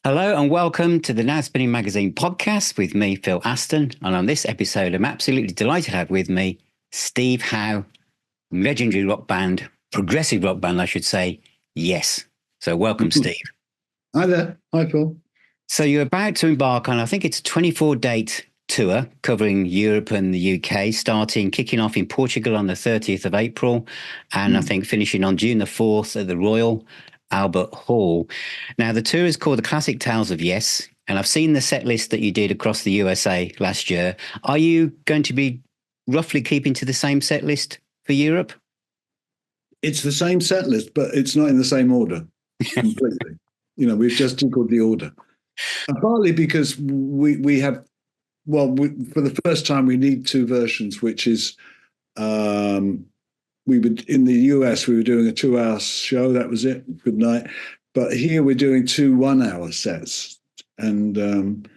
Hello and welcome to the Now Spinning Magazine podcast with me, Phil Aston. And on this episode, I'm absolutely delighted to have with me Steve Howe, legendary rock band, progressive rock band, I should say. Yes. So welcome, Steve. Hi there. Hi, Phil. So you're about to embark on, I think it's a 24-date tour covering Europe and the UK, kicking off in Portugal on the 30th of April, and I think finishing on June the 4th at the Royal Albert Hall. Now, the tour is called The Classic Tales of Yes, and I've seen the set list that you did across the USA last year. Are you going to be roughly keeping to the same set list for Europe? It's the same set list, but it's not in the same order completely. We've just tinkered the order. And partly because we have, for the first time, we need two versions, which is we would in the US we were doing a 2-hour show. That was it. Good night. But here we're doing two 1-hour sets, and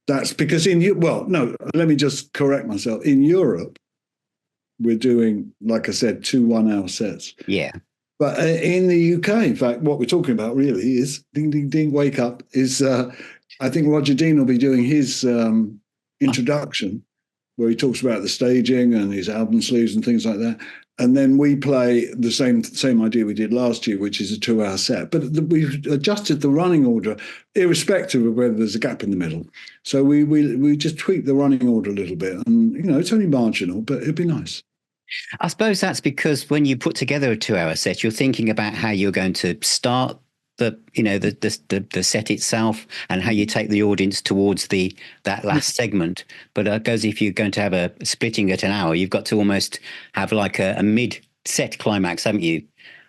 that's because let me just correct myself. In Europe, we're doing, like I said, two 1-hour sets. Yeah. But in the UK, in fact, what we're talking about really is ding, ding, ding, wake up. I think Roger Dean will be doing his introduction, where he talks about the staging and his album sleeves and things like that. And then we play the same idea we did last year, which is a 2-hour set. But we've adjusted the running order, irrespective of whether there's a gap in the middle. So we just tweak the running order a little bit. And, it's only marginal, but it'd be nice. I suppose that's because when you put together a 2-hour set, you're thinking about how you're going to start the set itself and how you take the audience towards that last segment. But I suppose if you're going to have a splitting at an hour, you've got to almost have like a mid-set climax, haven't you?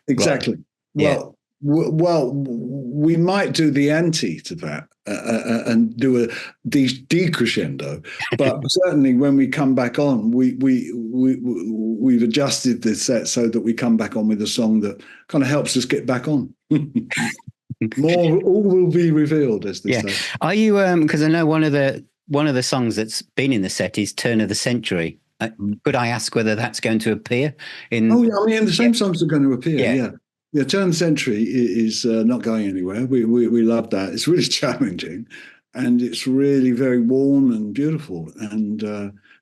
Exactly. Right. Well, we might do the ante to that and do a decrescendo, but certainly when we come back on, we've adjusted the set so that we come back on with a song that kind of helps us get back on. All will be revealed, as they say. Are you? Because I know one of the songs that's been in the set is "Turn of the Century." Could I ask whether that's going to appear in? Oh, yeah. I mean, the same songs are going to appear. Yeah. Turn of the Century is not going anywhere. We love that. It's really challenging, and it's really very warm and beautiful, and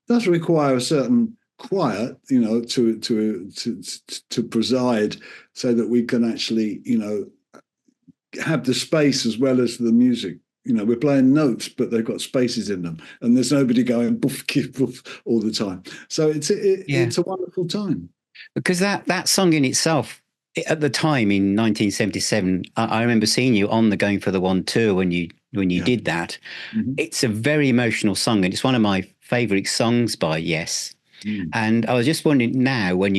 does require a certain quiet, to preside, so that we can actually, have the space as well as the music. We're playing notes, but they've got spaces in them, and there's nobody going boof, kif, boof all the time. So it's a wonderful time. Because that song in itself, at the time in 1977, I remember seeing you on the Going for the One tour when you did that. Mm-hmm. It's a very emotional song, and it's one of my favourite songs by Yes. And I was just wondering now, when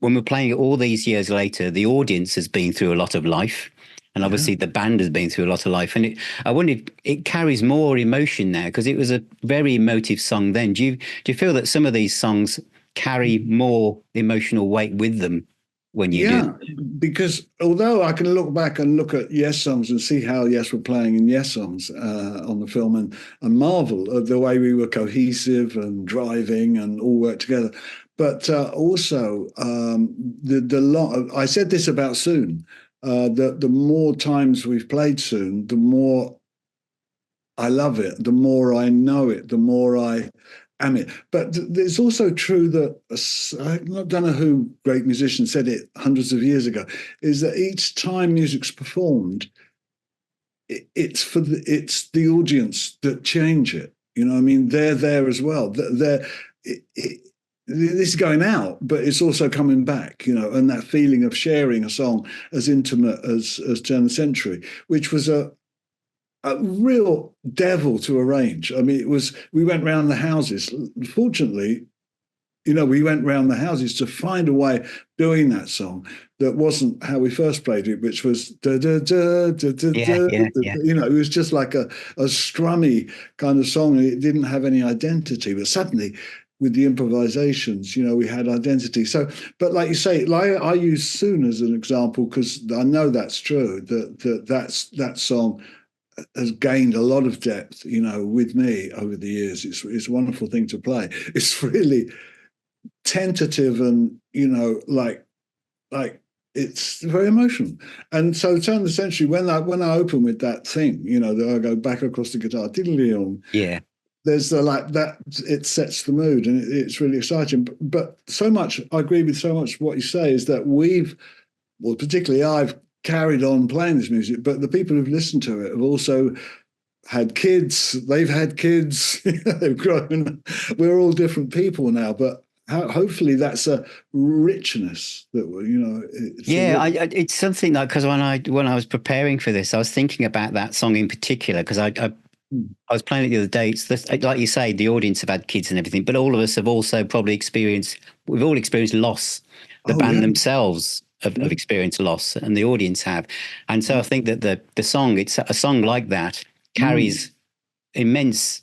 we're playing it all these years later, the audience has been through a lot of life. And obviously the band has been through a lot of life. And I wonder if it carries more emotion now, because it was a very emotive song then. Do you feel that some of these songs carry more emotional weight with them when you do? Yeah, because although I can look back and look at Yes songs and see how Yes were playing in Yes songs on the film and marvel at the way we were cohesive and driving and all worked together. But also I said this about Soon. The more times we've played Soon, the more I love it, the more I know it, the more I am it. But it's also true that, I don't know who great musician said it hundreds of years ago, is that each time music's performed, it's the audience that change it. I mean, they're there as well. This is going out, but it's also coming back, and that feeling of sharing a song as intimate as Turn of the Century, which was a real devil to arrange. I mean, we went round the houses. Fortunately, we went round the houses to find a way of doing that song that wasn't how we first played it, which was da da da da da da. It was just like a strummy kind of song. It didn't have any identity, but suddenly, with the improvisations, we had identity. So, but like you say, I use Soon as an example because I know that's true. That song has gained a lot of depth, with me over the years. It's a wonderful thing to play. It's really tentative and, like it's very emotional. And so Turn of the Century, when I open with that thing, that I go back across the guitar, Yeah. there's like that, it sets the mood, and it's really exciting. But so much, I agree with so much what you say, is that particularly I've carried on playing this music, but the people who've listened to it have also had kids, they've had kids, they've grown. We're all different people now, but hopefully that's a richness that it's something like, because when I was preparing for this, I was thinking about that song in particular, because I was playing it the other day. It's like you say, the audience have had kids and everything, but all of us have also probably we've all experienced loss. The band themselves have experienced loss, and the audience have. And so I think that the song, it's a song like that, carries immense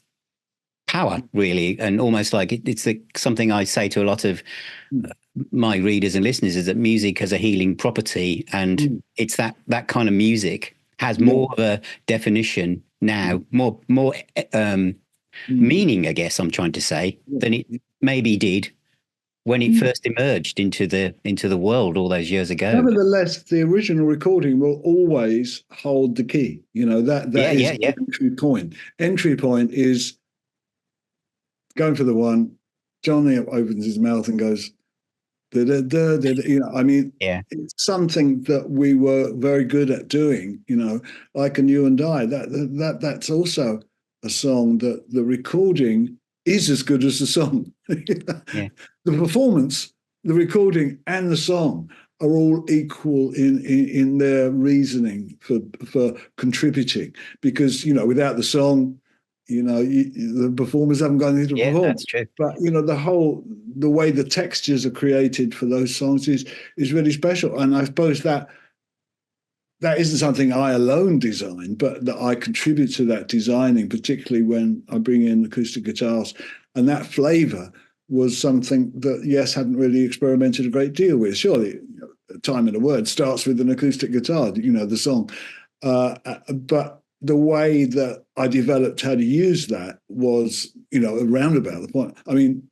power, really, and almost like it's something I say to a lot of my readers and listeners, is that music has a healing property, and it's that kind of music has more of a definition now, more meaning, I guess I'm trying to say, than it maybe did when it first emerged into the world all those years ago. Nevertheless, the original recording will always hold the key. That is the entry point. Entry point is going for the one. Johnny opens his mouth and goes, da, da, da, da, da. It's something that we were very good at doing. Like "And You and I." That's also a song that the recording is as good as the song. The performance, the recording, and the song are all equal in their reasoning for contributing, because without the song, the performers haven't got anything to perform. That's true. But the way the textures are created for those songs is really special. And I suppose that isn't something I alone design, but that I contribute to that designing, particularly when I bring in acoustic guitars. And that flavor was something that hadn't really experimented a great deal with. Surely, Time and a Word starts with an acoustic guitar, the song. But the way that I developed how to use that was, around about the point. I mean,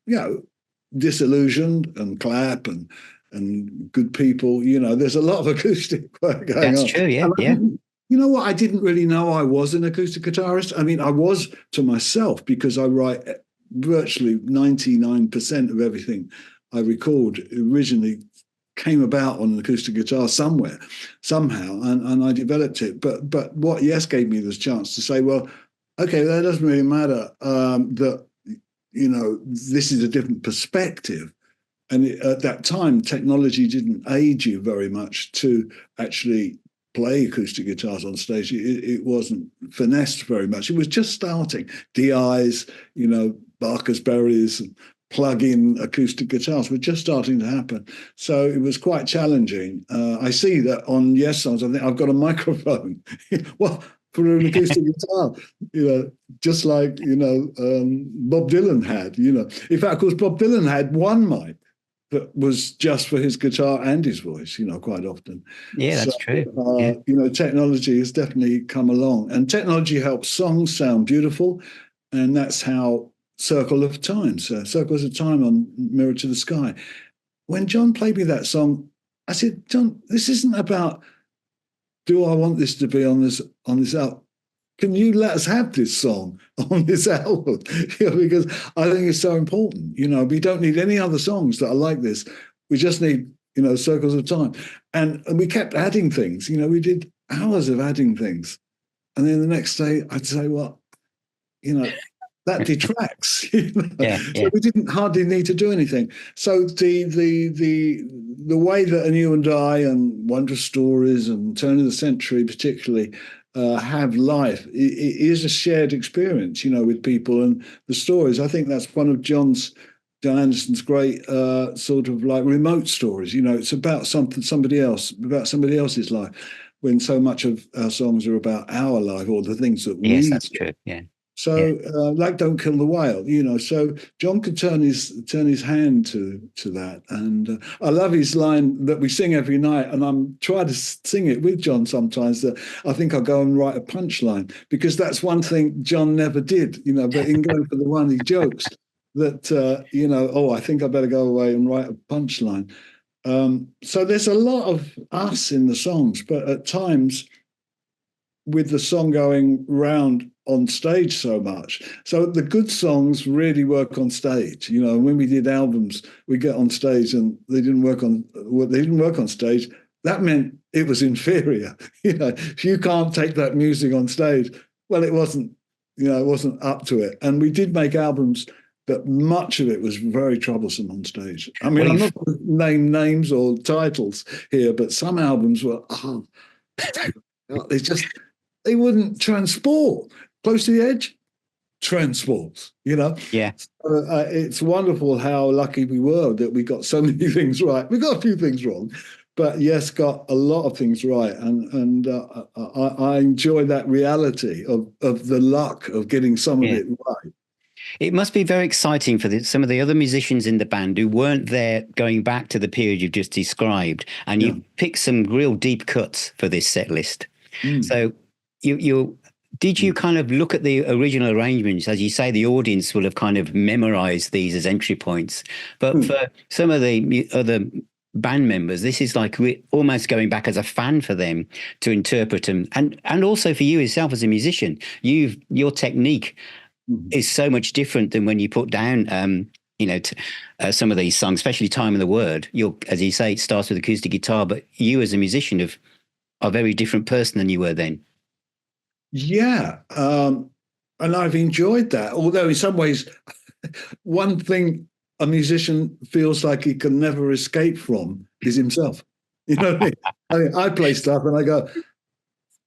Disillusioned and Clap and Good People, there's a lot of acoustic work going on. That's true, yeah. You know what? I didn't really know I was an acoustic guitarist. I mean, I was to myself, because I write virtually 99% of everything I record originally came about on an acoustic guitar somehow, and I developed it. But what Yes gave me this chance to say, well, okay, that doesn't really matter, that, this is a different perspective. And at that time, technology didn't aid you very much to actually play acoustic guitars on stage. It wasn't finessed very much. It was just starting. DIs, Barker's Berries, and plug-in acoustic guitars were just starting to happen. So it was quite challenging. I see that on Yes songs, I think I've got a microphone. Well, for an acoustic guitar, just like, Bob Dylan had, In fact, of course, Bob Dylan had one mic that was just for his guitar and his voice, quite often. Yeah, that's true. Technology has definitely come along, and technology helps songs sound beautiful. And that's how Circles of Time on Mirror to the Sky. When John played me that song, I said, John, this isn't about, do I want this to be on this album? Can you let us have this song on this album? Because I think it's so important. We don't need any other songs that are like this. We just need, Circles of Time. And we kept adding things. We did hours of adding things. And then the next day I'd say, well, that detracts. So we didn't hardly need to do anything. So the way that A You and I and Wondrous Stories and Turn of the Century particularly have life, it is a shared experience, with people and the stories. I think that's one of John Anderson's great sort of like remote stories. It's about somebody else, about somebody else's life, when so much of our songs are about our life or the things that we do. Yes, that's true. Yeah. So, like "Don't Kill the Whale," So John could turn his hand to that, and I love his line that we sing every night. And I'm trying to sing it with John sometimes. That I think I'll go and write a punchline, because that's one thing John never did. But in Going for the One, he jokes that I think I better go away and write a punchline. So there's a lot of us in the songs, but at times with the song going round on stage so much. So the good songs really work on stage. You know, when we did albums, we get on stage and they didn't work on stage. That meant it was inferior. You know, if you can't take that music on stage, well, it wasn't up to it. And we did make albums, but much of it was very troublesome on stage. I mean, I'm not going to name names or titles here, but some albums were, they wouldn't transport. Close to the edge, transports, you know? Yeah. It's wonderful how lucky we were that we got so many things right. We got a few things wrong, but yes, got a lot of things right. And I enjoy that reality of the luck of getting some of it right. It must be very exciting for some of the other musicians in the band who weren't there going back to the period you've just described. And you picked some real deep cuts for this set list. So did you kind of look at the original arrangements? As you say, the audience will have kind of memorized these as entry points. But for some of the other band members, this is like almost going back as a fan for them to interpret them. And also for you yourself as a musician, your technique is so much different than when you put down, some of these songs, especially Time and the Word. As you say, it starts with acoustic guitar, but you as a musician are a very different person than you were then. Yeah. And I've enjoyed that. Although in some ways, one thing a musician feels like he can never escape from is himself. You know what I mean? I play stuff and I go,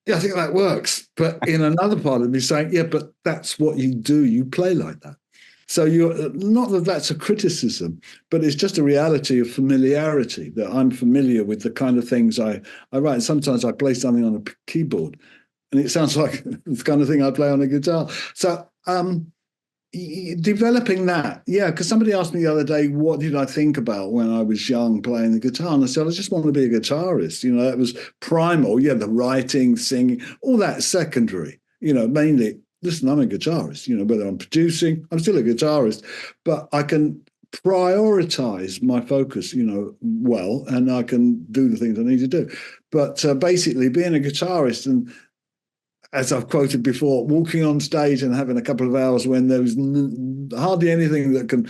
yeah, I think that works. But in another part of me saying, yeah, but that's what you do. You play like that. So you're not that that's a criticism, but it's just a reality of familiarity, that I'm familiar with the kind of things I write. And sometimes I play something on a keyboard and it sounds like the kind of thing I play on a guitar. So developing that, because somebody asked me the other day, what did I think about when I was young playing the guitar? And I said, I just want to be a guitarist. You know, that was primal. Yeah, the writing, singing, all that secondary. You know, mainly, listen, I'm a guitarist. You know, whether I'm producing, I'm still a guitarist, but I can prioritize my focus, you know, well, and I can do the things I need to do. But basically, being a guitarist and, as I've quoted before, walking on stage and having a couple of hours when there's hardly anything that can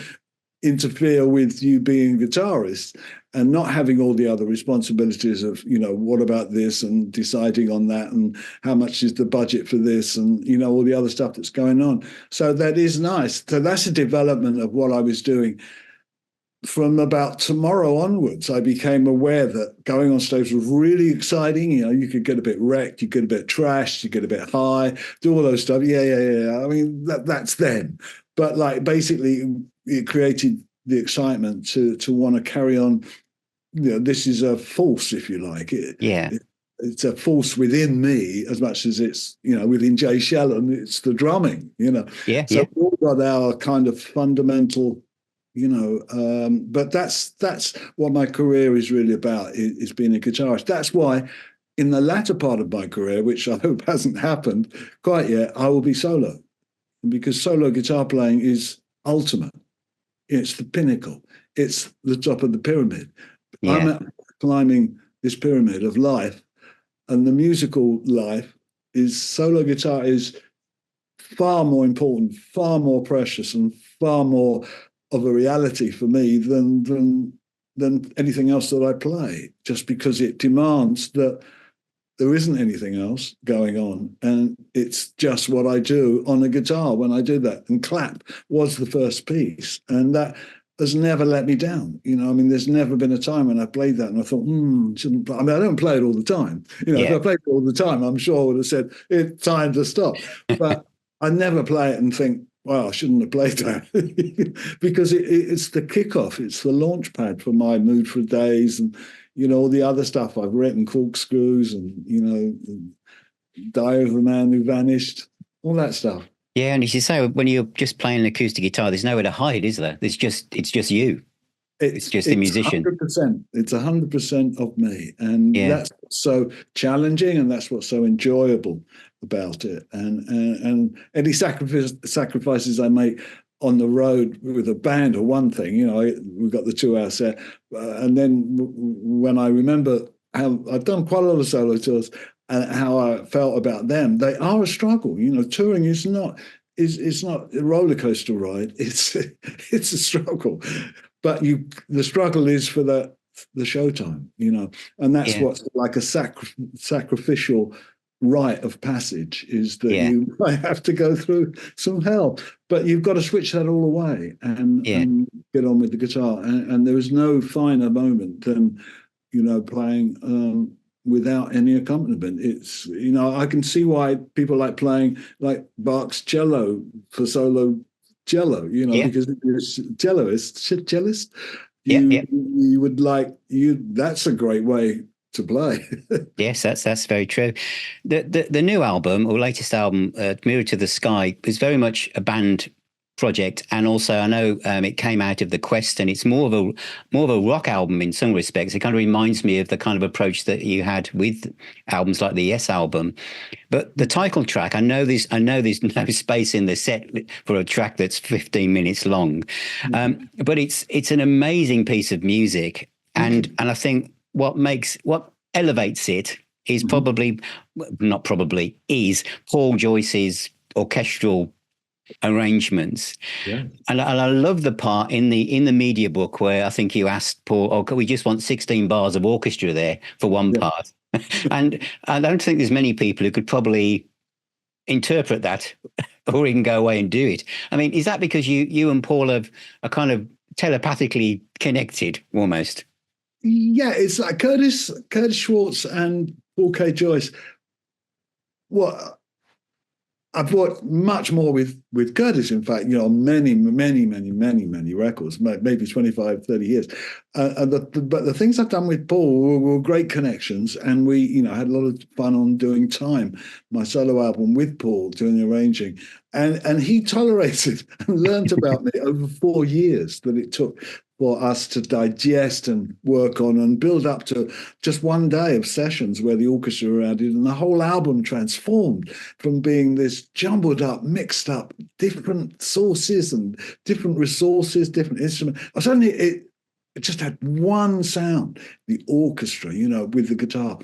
interfere with you being a guitarist, and not having all the other responsibilities of, you know, what about this and deciding on that and how much is the budget for this and, you know, all the other stuff that's going on. So that is nice. So that's a development of what I was doing. From about Tomorrow onwards, I became aware that going on stage was really exciting. You know, you could get a bit wrecked, you get a bit trashed, you get a bit high, do all those stuff. Yeah. I mean, that's them. But like basically, it created the excitement to want to carry on. You know, this is a force, if you like. It's a force within me as much as it's, you know, within Jay Shellen, it's the drumming. You know, so we've all got our kind of fundamental. You know, but that's what my career is really about, is being a guitarist. That's why in the latter part of my career, which I hope hasn't happened quite yet, I will be solo. Because solo guitar playing is ultimate. It's the pinnacle. It's the top of the pyramid. I'm climbing this pyramid of life, and the musical life is solo guitar is far more important, far more precious, and far more of a reality for me than anything else that I play, just because it demands that there isn't anything else going on, and it's just what I do on a guitar when I do that. And Clap was the first piece, and that has never let me down. You know, I mean, there's never been a time when I played that and I thought, shouldn't play. I mean, I don't play it all the time. You know, if I played it all the time, I'm sure I would have said it's time to stop. But I never play it and think, well, I shouldn't have played that, because it's the kickoff. It's the launch pad for my Mood for Days and, you know, all the other stuff I've written, Corkscrews and, you know, Diary of a Man Who Vanished, all that stuff. Yeah, and as you say, when you're just playing an acoustic guitar, there's nowhere to hide, is there? It's just you. It's just a musician. 100%. It's 100% of me, and that's what's so challenging, and that's what's so enjoyable about it. And any sacrifices I make on the road with a band or one thing, we've got the 2-hour set. And then when I remember how I've done quite a lot of solo tours and how I felt about them, they are a struggle. Touring is not a roller coaster ride. It's a struggle, but the struggle is for the showtime, and that's what's like a sacrificial rite of passage, is that you might have to go through some hell, but you've got to switch that all away and get on with the guitar. And there is no finer moment than playing without any accompaniment. It's I can see why people like playing like Bach's cello for solo cello, because if you're a cellist, you would that's a great way to play. Yes, that's very true. The new album, or latest album, Mirror to the Sky, is very much a band project, and also I know it came out of the Quest, and it's more of a rock album in some respects. It kind of reminds me of the kind of approach that you had with albums like the Yes album. But the title track, I know there's no space in the set for a track that's 15 minutes long, but it's an amazing piece of music, and I think what elevates it is is Paul Joyce's orchestral arrangements. And I love the part in the media book where I think you asked Paul, we just want 16 bars of orchestra there for one part. And I don't think there's many people who could probably interpret that or even go away and do it. I mean, is that because you and Paul are kind of telepathically connected almost? Yeah, it's like Curtis Schwartz and Paul K. Joyce. Well, I've worked much more with Curtis, in fact, many records, maybe 25, 30 years. But the things I've done with Paul were great connections, and we, had a lot of fun on doing Time, my solo album with Paul, doing the arranging. And he tolerated and learned about me over 4 years that it took for us to digest and work on and build up to just one day of sessions where the orchestra were added, and the whole album transformed from being this jumbled up, mixed up, different sources and different resources, different instruments. Suddenly it just had one sound, the orchestra, with the guitar.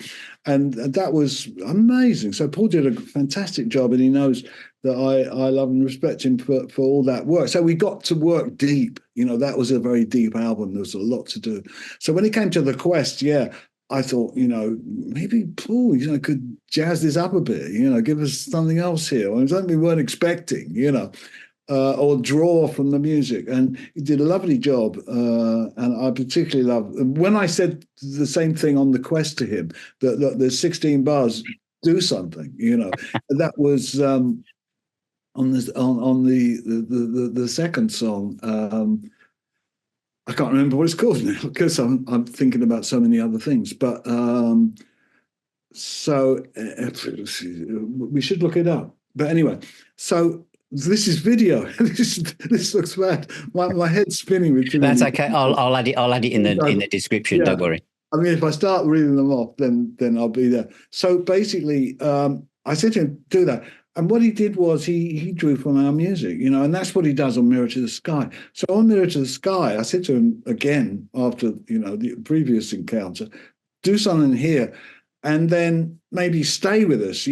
And that was amazing. So Paul did a fantastic job, and he knows that I love and respect him for all that work. So we got to work deep. That was a very deep album. There was a lot to do. So when it came to the Quest, I thought, maybe Paul, could jazz this up a bit, give us something else here. Or something we weren't expecting, or draw from the music. And he did a lovely job. And I particularly love, when I said the same thing on the Quest to him, that there's 16 bars, do something, that was on the second song. I can't remember what it's called now because I'm thinking about so many other things. But so we should look it up. But anyway, so this is video. This looks bad. My head's spinning with too many. That's okay. I'll add it in the description. Yeah. Don't worry. I mean, if I start reading them off, then I'll be there. So basically, I said to him, do that. And what he did was he drew from our music, and that's what he does on Mirror to the Sky. So on Mirror to the Sky, I said to him again after, the previous encounter, do something here and then maybe stay with us,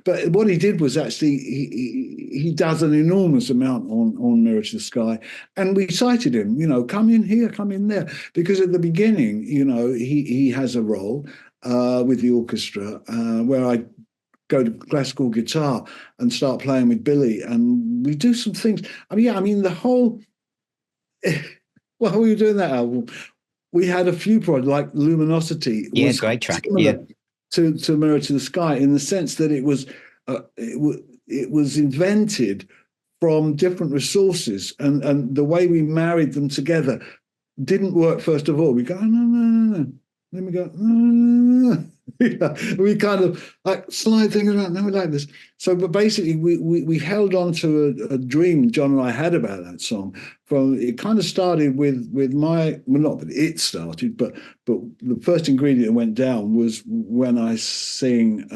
But what he did was actually he does an enormous amount on Mirror to the Sky. And we cited him, come in here, come in there. Because at the beginning, he has a role with the orchestra where I go to classical guitar and start playing with Billy, and we do some things. The whole while we were doing that album, we had a few projects like Luminosity. Yeah, great track. To Mirror to the Sky, in the sense that it was invented from different resources, and the way we married them together didn't work. First of all, we go no. Then we go, we kind of like slide things around. No, we like this. So, but basically, we held on to a dream John and I had about that song. It kind of started with not that it started, but the first ingredient that went down was when I sing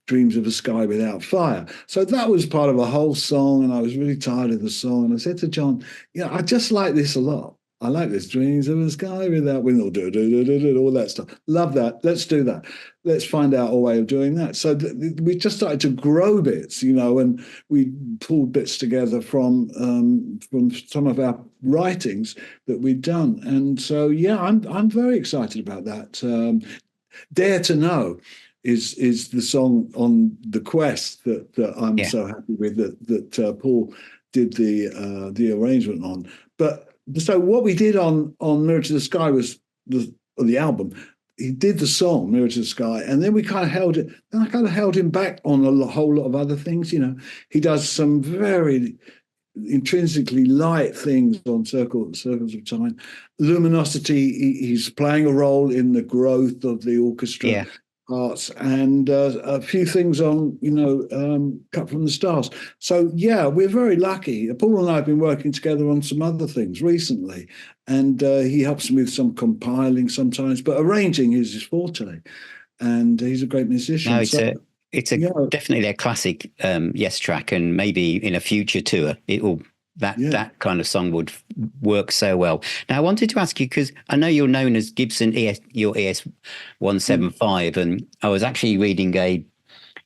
Dreams of a Sky Without Fire. So that was part of a whole song, and I was really tired of the song. And I said to John, I just like this a lot. I like this. Dreams of a Sky Without Wind, all that stuff. Love that. Let's do that. Let's find out a way of doing that. So we just started to grow bits, and we pulled bits together from some of our writings that we'd done. And so, I'm very excited about that. Dare to Know is the song on The Quest that I'm so happy with that Paul did the arrangement on. But so what we did on Mirror to the Sky was the album. He did the song Mirror to the Sky, and then we kind of held it. Then I kind of held him back on a whole lot of other things. He does some very intrinsically light things on Circles of Time. Luminosity, he's playing a role in the growth of the orchestra parts, and a few things on, Cut from the Stars. So, we're very lucky. Paul and I have been working together on some other things recently, and he helps me with some compiling sometimes, but arranging is his forte, and he's a great musician. No, it's definitely a classic Yes track, and maybe in a future tour it will that kind of song would work so well. Now I wanted to ask you, because I know you're known as Gibson your ES 175, and I was actually reading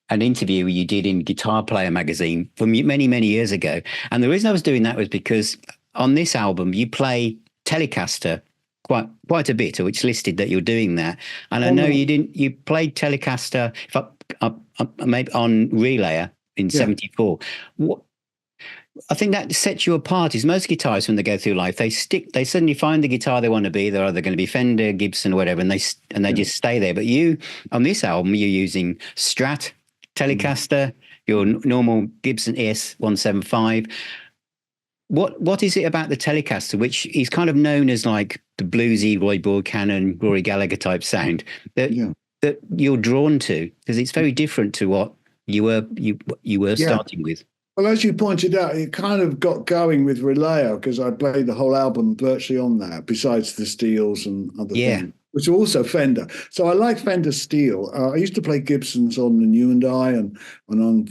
an interview you did in Guitar Player magazine from many years ago, and the reason I was doing that was because on this album you play Telecaster quite a bit, or it's listed that you're doing that. And I know you played Telecaster maybe on Relayer in 74. I think that sets you apart. Is most guitarists, when they go through life, they suddenly find the guitar they want to be. They're either going to be Fender, Gibson, or whatever, and they just stay there. But you, on this album, you're using Strat, Telecaster, your normal Gibson ES 175. What is it about the Telecaster, which is kind of known as like the bluesy Roy Buchanan, Rory Gallagher type sound, that you're drawn to, because it's very different to what you were starting with? Well, as you pointed out, it kind of got going with Relayer, because I played the whole album virtually on that, besides the Steels and other things, which are also Fender. So I like Fender Steel. I used to play Gibsons on the New and I and on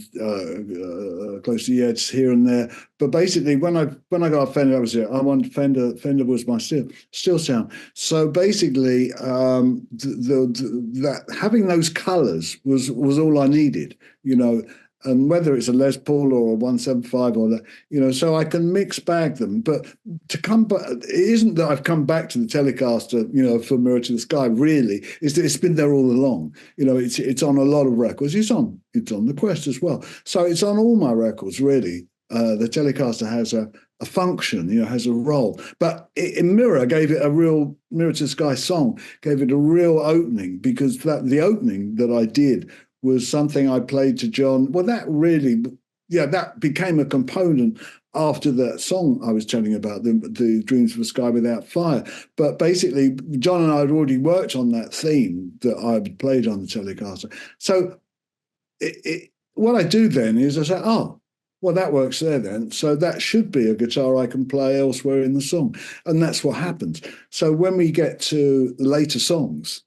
Close to the Edge here and there. But basically, when I got a Fender, that was it. I want Fender. Fender was my steel sound. So basically, that having those colors was all I needed. And whether it's a Les Paul or a 175 or that, so I can mix bag them. But to come back, it isn't that I've come back to the Telecaster, for Mirror to the Sky, really. It's that it's been there all along. It's on a lot of records. It's on the Quest as well. So it's on all my records, really. The Telecaster has a function, has a role. But in Mirror gave it a real, Mirror to the Sky song, gave it a real opening, because the opening that I did was something I played to John. Well, that really, that became a component after that song I was telling you about, the Dreams of a Sky Without Fire. But basically, John and I had already worked on that theme that I had played on the Telecaster. So what I do then is I say, well, that works there then. So that should be a guitar I can play elsewhere in the song. And that's what happens. So when we get to the later songs,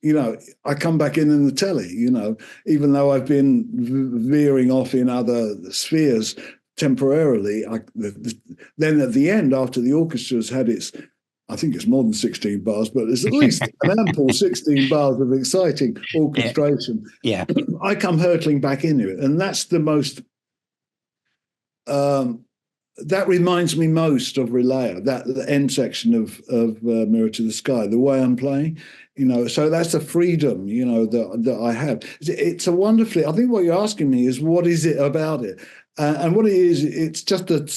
I come back in the telly, even though I've been veering off in other spheres temporarily. Then at the end, after the orchestra's had its, I think it's more than 16 bars, but there's at least an ample 16 bars of exciting orchestration. I come hurtling back into it. And that's the most... that reminds me most of Relayer, the end section of Mirror to the Sky, the way I'm playing, so that's a freedom, that I have. It's a wonderfully, I think what you're asking me is, what is it about it? And what it is, it's just that,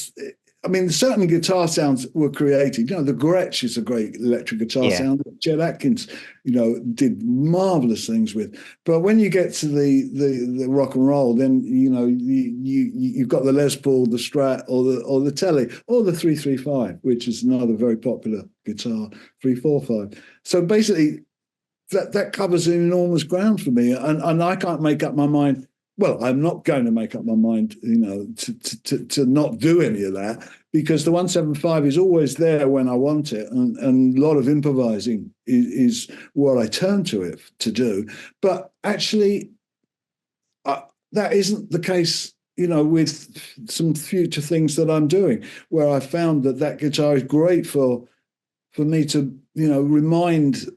certain guitar sounds were created. The Gretsch is a great electric guitar sound that Chet Atkins, did marvelous things with. But when you get to the rock and roll, then you've got the Les Paul, the Strat, or the Tele, or the 335, which is another very popular guitar, 345. So basically, that covers an enormous ground for me, and I can't make up my mind. Well, I'm not going to make up my mind, to not do any of that, because the 175 is always there when I want it, and a lot of improvising is what I turn to it to do. But actually, that isn't the case, with some future things that I'm doing, where I found that guitar is great for me to, remind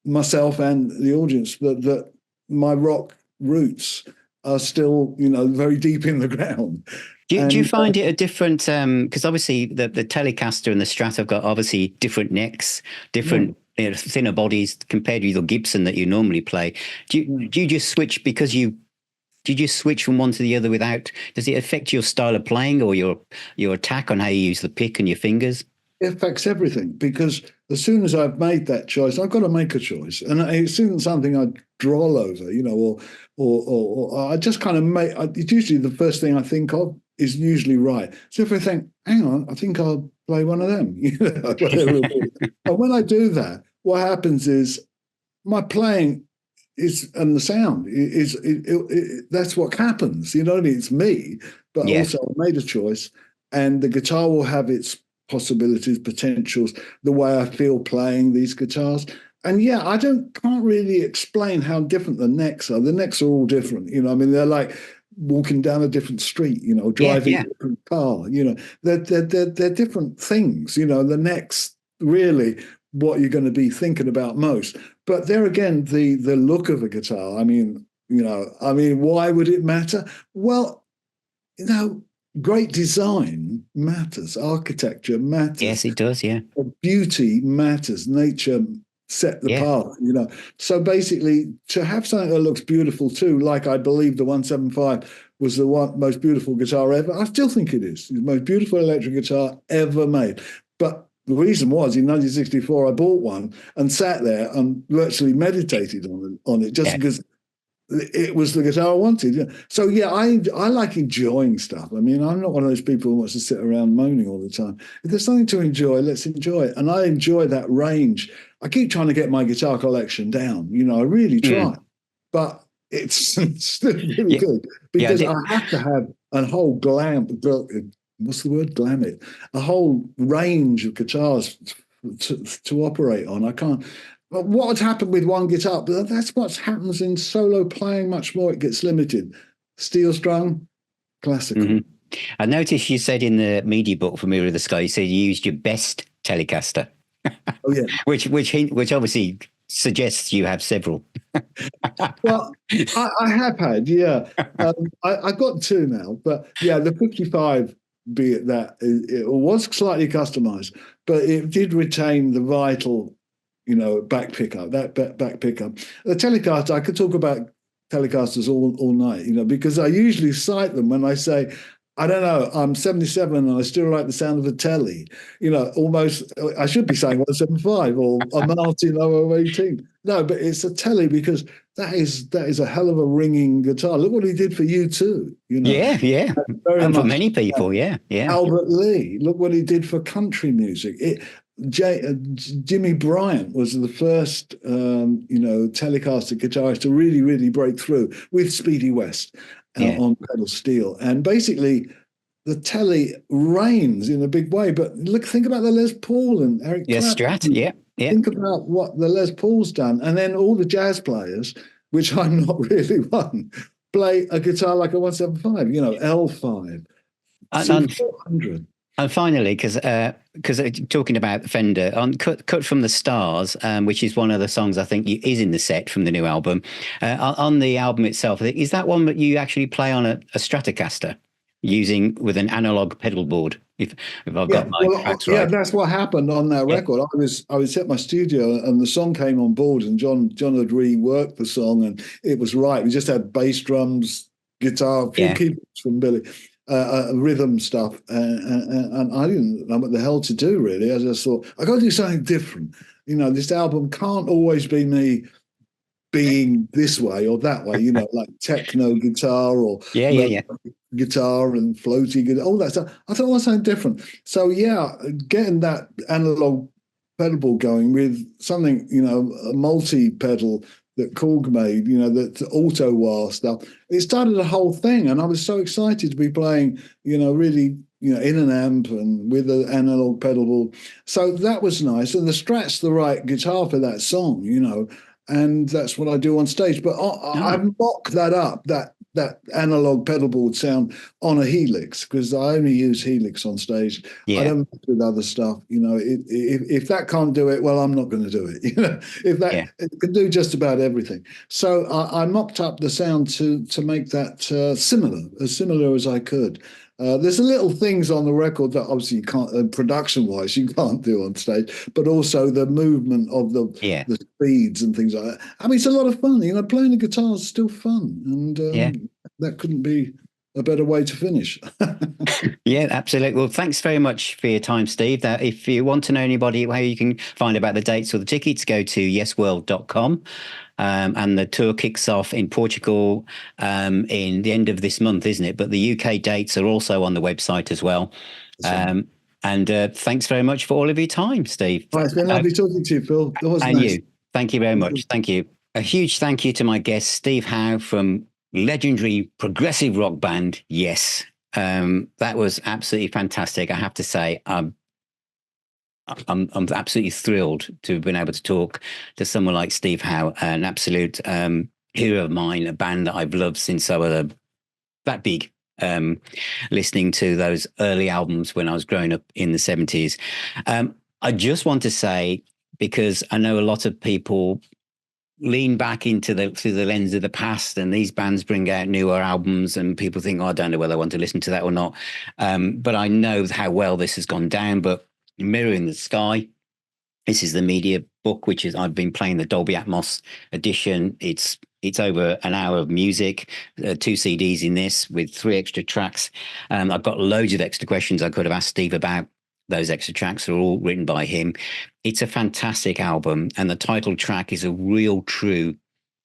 myself and the audience that my rock roots are still, very deep in the ground. Do you find it a different, because obviously the Telecaster and the Strat have got obviously different necks, different thinner bodies compared with your Gibson that you normally play. Do you just switch because do you just switch from one to the other without, does it affect your style of playing or your attack on how you use the pick and your fingers? It affects everything, because as soon as I've made that choice, I've got to make a choice, and it isn't something I droll over, or I just kind of make. It's usually the first thing I think of is usually right. So if I think, hang on, I think I'll play one of them, whatever it is. And when I do that, what happens is my playing and the sound is that's what happens. It's me, but also I made a choice, and the guitar will have its possibilities, potentials, the way I feel playing these guitars. And I can't really explain how different the necks are. The necks are all different, they're like walking down a different street, driving a different car, they're different things, the necks really what you're going to be thinking about most. But there again, the look of a guitar, why would it matter? Well, great design matters. Architecture matters. Yes, it does, yeah. Beauty matters. Nature set the path, So basically, to have something that looks beautiful too, like I believe the 175 was the most beautiful guitar ever. I still think it is. The most beautiful electric guitar ever made. But the reason was, in 1964, I bought one and sat there and virtually meditated on it just because it was the guitar I wanted. So I like enjoying stuff. I'm not one of those people who wants to sit around moaning all the time. If there's something to enjoy, let's enjoy it. And I enjoy that range. I keep trying to get my guitar collection down. I really try, but it's still really good, because I have to have a whole what's the word? Glammet. A whole range of guitars to operate on. I can't. But what had happened with one guitar, but that's what happens in solo playing much more. It gets limited. Steel strum, classical. Mm-hmm. I noticed you said in the media book for Mirror of the Sky, you said you used your best Telecaster. Oh, yeah. which obviously suggests you have several. Well, I have had, I got two now, but the 55, be it that, it was slightly customized, but it did retain the vital back pickup, that back pickup. The Telecaster, I could talk about Telecasters all night, because I usually cite them when I say, I don't know, I'm 77 and I still like the sound of a Telly. Almost, I should be saying 175 or a Martin 0018. No, but it's a Telly, because that is a hell of a ringing guitar. Look what he did for you too. Yeah. And for many people, yeah. Albert Lee, look what he did for country music. Jimmy Bryant was the first, Telecaster guitarist to really, really break through with Speedy West on pedal steel. And basically, the Telly reigns in a big way. But think about the Les Paul and Eric Clapton. Strat, yeah. Think about what the Les Paul's done. And then all the jazz players, which I'm not really one, play a guitar like a 175, L5, C400. And finally, because talking about Fender, on Cut from the Stars, which is one of the songs I think is in the set from the new album, on the album itself, is that one that you actually play on a Stratocaster with an analog pedal board? If I've got my facts right. Yeah, that's what happened on that record. I was at my studio and the song came on board, and John had reworked the song and it was right. We just had bass drums, guitar, a few keyboards from Billy. Rhythm stuff, and I didn't know what the hell to do, really. I just thought, I got to do something different. This album can't always be me being this way or that way, like techno guitar or guitar and floaty guitar, all that stuff. I thought I want something different. So, getting that analog pedal board going with something, a multi-pedal that Korg made, that auto wah stuff. It started a whole thing, and I was so excited to be playing, really, in an amp and with an analog pedal board. So that was nice, and the Strat's the right guitar for that song, and that's what I do on stage. But I mock that up, that that analog pedalboard sound on a Helix, because I only use Helix on stage. I don't mess with other stuff. If that can't do it, well, I'm not going to do it. If that it can do just about everything. So I mocked up the sound to make that similar as I could. There's little things on the record that obviously you can't, production-wise, you can't do on stage, but also the movement of the speeds and things like that. I mean, it's a lot of fun. Playing the guitar is still fun, and that couldn't be a better way to finish. Yeah, absolutely. Well, thanks very much for your time, Steve. If you want to know anybody how you can find about the dates or the tickets, go to yesworld.com. And the tour kicks off in Portugal in the end of this month, isn't it? But the UK dates are also on the website as well. And thanks very much for all of your time, Steve. It's been lovely talking to you, Phil. And nice. You. Thank you very much. Thank you. A huge thank you to my guest, Steve Howe, from legendary progressive rock band Yes. That was absolutely fantastic. I have to say, I'm absolutely thrilled to have been able to talk to someone like Steve Howe, an absolute hero of mine, a band that I've loved since I was that big, listening to those early albums when I was growing up in the 70s. I just want to say, because I know a lot of people lean back through the lens of the past, and these bands bring out newer albums and people think, I don't know whether I want to listen to that or not. But I know how well this has gone down. But Mirror in the Sky, this is the media book, which is, I've been playing the Dolby Atmos edition. It's over an hour of music, 2 CDs in this with 3 extra tracks. I've got loads of extra questions I could have asked Steve about. Those extra tracks are all written by him. It's a fantastic album, and the title track is a real, true,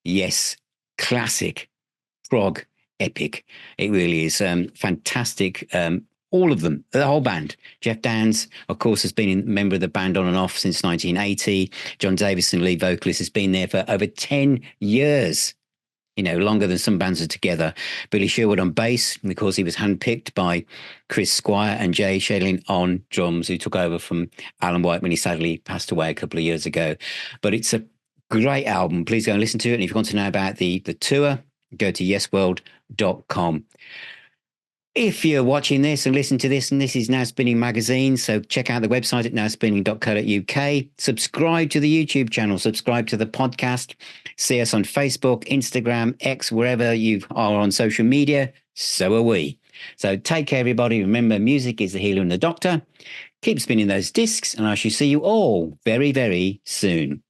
Yes, classic prog epic. It really is fantastic. All of them, the whole band. Jeff Downes, of course, has been a member of the band on and off since 1980. John Davison, lead vocalist, has been there for over 10 years. Longer than some bands are together. Billy Sherwood on bass, because he was handpicked by Chris Squire, and Jay Shalin on drums, who took over from Alan White when he sadly passed away a couple of years ago. But it's a great album. Please go and listen to it. And if you want to know about the tour, go to yesworld.com. If you're watching this and listen to this, and this is Now Spinning Magazine, so check out the website at nowspinning.co.uk. Subscribe to the YouTube channel, subscribe to the podcast, see us on Facebook, Instagram, X, wherever you are on social media. So are we. So take care, everybody. Remember, music is the healer and the doctor. Keep spinning those discs, and I shall see you all very, very soon.